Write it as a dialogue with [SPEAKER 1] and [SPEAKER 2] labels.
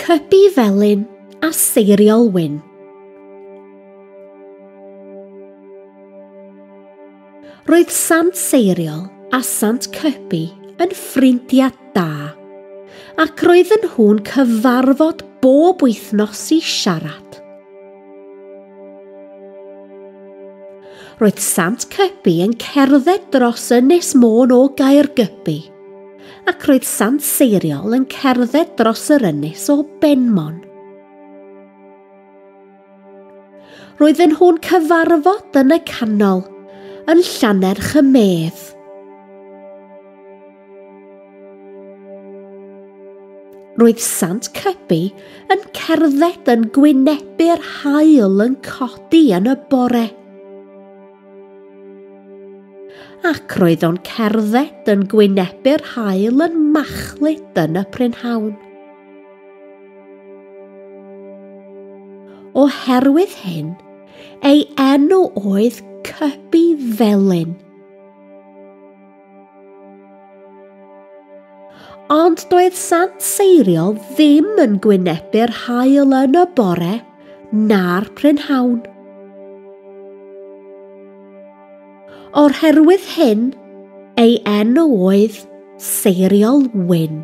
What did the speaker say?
[SPEAKER 1] Cybi felyn a seiriol wyn. Roedd Sant Seiriol a Sant Cybi yn ffrindiau da, ac roedden nhw'n cyfarfod bob wythnos i siarad. Roedd Sant Cybi yn cerdded dros Ynys Môn o Gaergybi, ac roedd Sant Seiriol yn cerdded dros yr ynys o Benmon. Roedden nhw'n cyfarfod yn y canol, yn Llanerch y Medd. Roedd Sant Cybi yn cerdded yn gwynebu'r haul yn codi yn y bore. Ac roedd o'n cerdded yn gwynebu'r haul yn machlud yn y prynhawn. Oherwydd hyn, ei enw oedd Cybi Felyn. Ond doedd Sant Seiriol ddim yn gwynebu'r haul yn y bore na'r prynhawn. Oherwydd hyn, ei enw oedd Seiriol Wyn.